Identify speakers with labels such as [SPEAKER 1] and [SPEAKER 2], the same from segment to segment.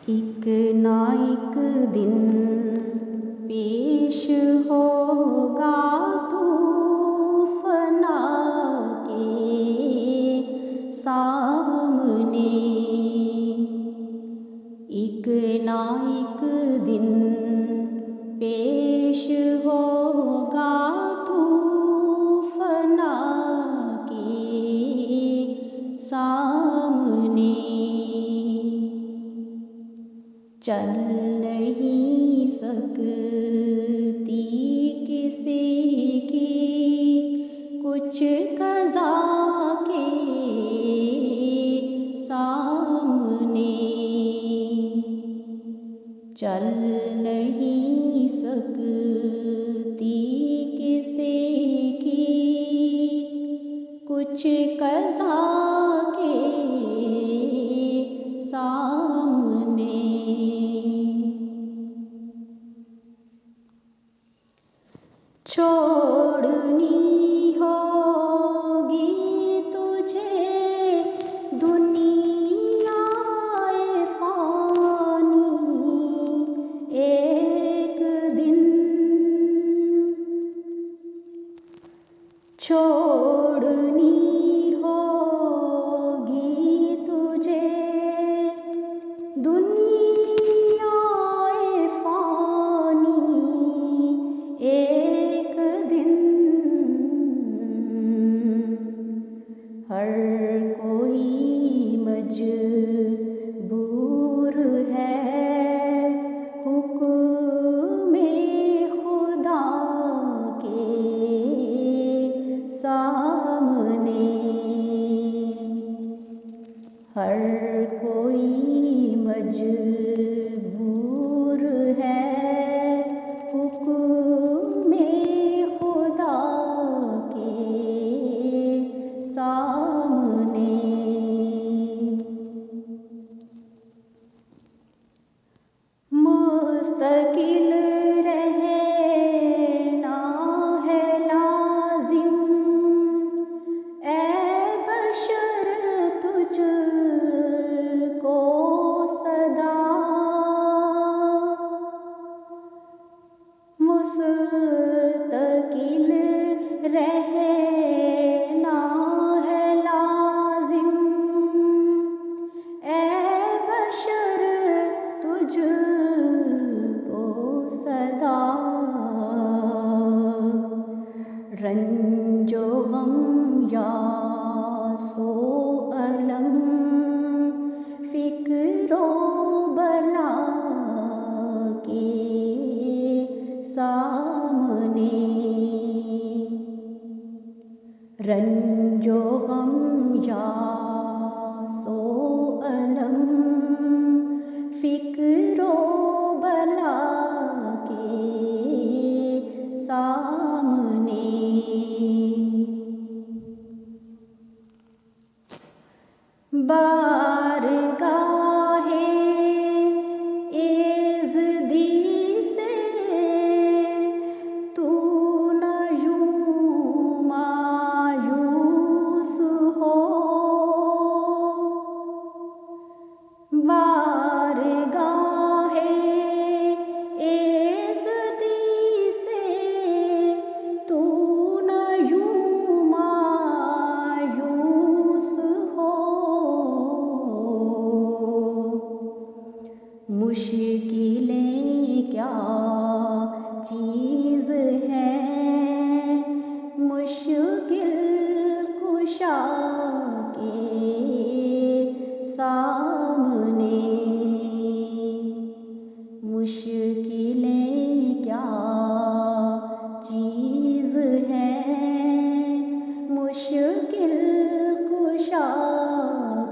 [SPEAKER 1] एक ना एक दिन पेश होगा तूफाना के सामने। एक ना एक दिन पेश होगा तूफाना के सामने। चल नहीं सकती किसी की कुछ क़ज़ा के सामने। चल नहीं सकती किसी की कुछ क़ज़ा के सामने। छोड़नी होगी तुझे दुनियाए फ़ानी एक दिन। छोड़नी होगी तुझे दुनियाए फ़ानी एक दिन। हर कोई मजबूर है हुक्म खुदा के सामने। हर कोई मजबूर है हुक्म खुदा के सामने। मुस्तकिल रहना है लाजिम ए बशर तुझको सदा। मुस्तकिल रहना है लाजिम ए बशर तुझको सदा। रंजो गम या सो अलम फिक्रो बला के सामने। रंजो गम या सो अलम फिक्रो बला के सामने। बारगाहे एज़दी से तू न यूं मायूस हो। बारगाहे एज़दी से तू न यूं मायूस हो। मुश्किलें क्या चीज़ है मुश्किल कुशा के सामने। मुश्किलें क्या चीज़ है मुश्किल कुशा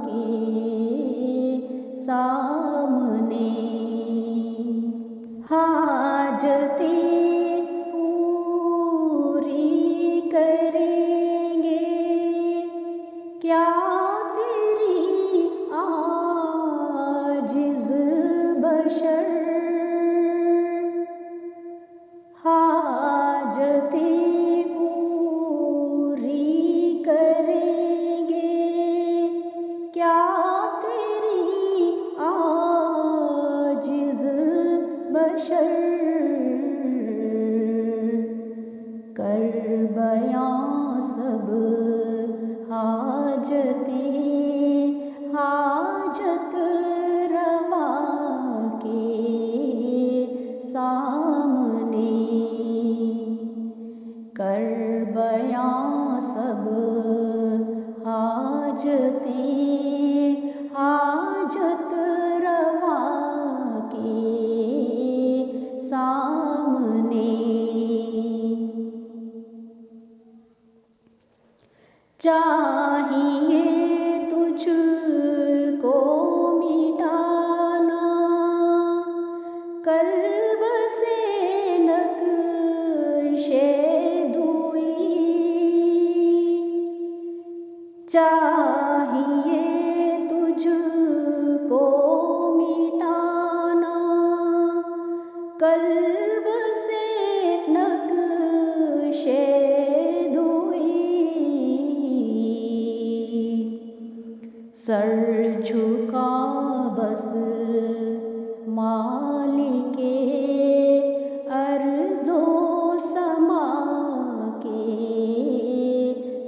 [SPEAKER 1] के सामने। हाजतें पूरी करेंगे क्या तेरी आजिज़ बशर। हाजतें पूरी करेंगे क्या तेरी बशर कर बयां सब हाजतें हाजत रवा के सामने कर बयां सब हाजतें हाजत रवा के सामने चाहिए तुझको मिटाना कल्ब से नक्शे दुई चाहिए तुझको मिटाना कल्ब से नक्शे सर झुका बस मालिके अर्ज़ो समा के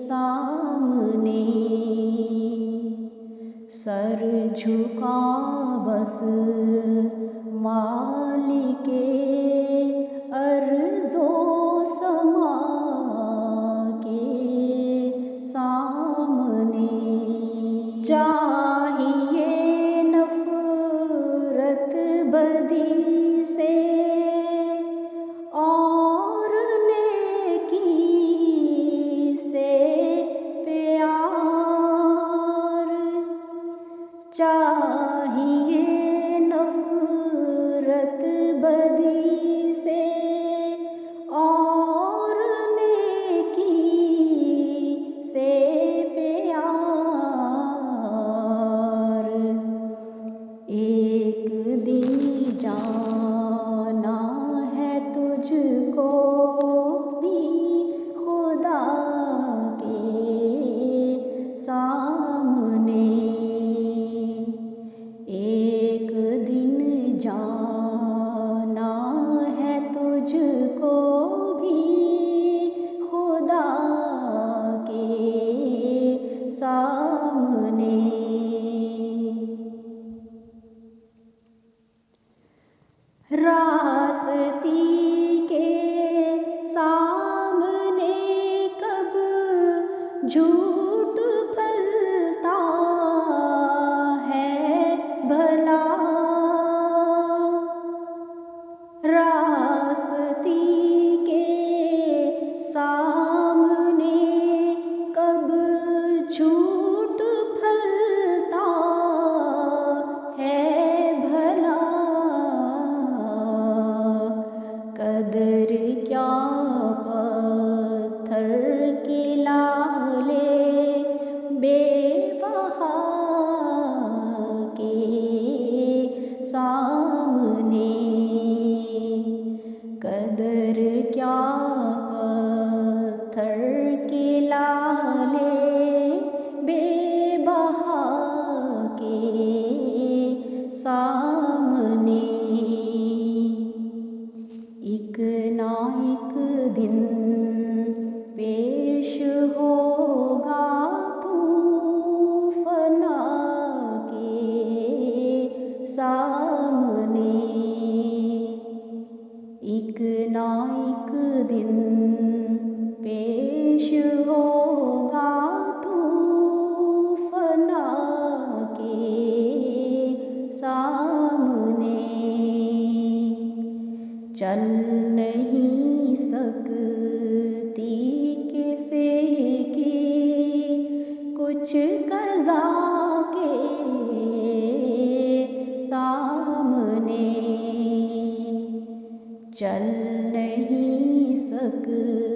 [SPEAKER 1] सामने सर झुका बस मालिके अर्ज़ो समा के सामने चाहिए नफ़रत बदी से और नेकी से प्यार चाहिए नफ़रत बदी से और नेकी से एक दिन जाना है तुझको भी खुदा के सामने एक दिन जाना है तुझको भी खुदा के सामने रास्ती के सामने कब झूठ फलता है भला रास्ती के सामने कब झूठ फलता है भला कदर क्या पत्थर के लाले बेबहा के सामने कदर क्या पत्थर के लाले बेबहा के सामने एक ना एक दिन पेश होगा तूफाना के सामने एक ना एक दिन पेश होगा तूफाना के सामने चल नहीं सकती किसी की कुछ कज़ा के सामने चल नहीं सकती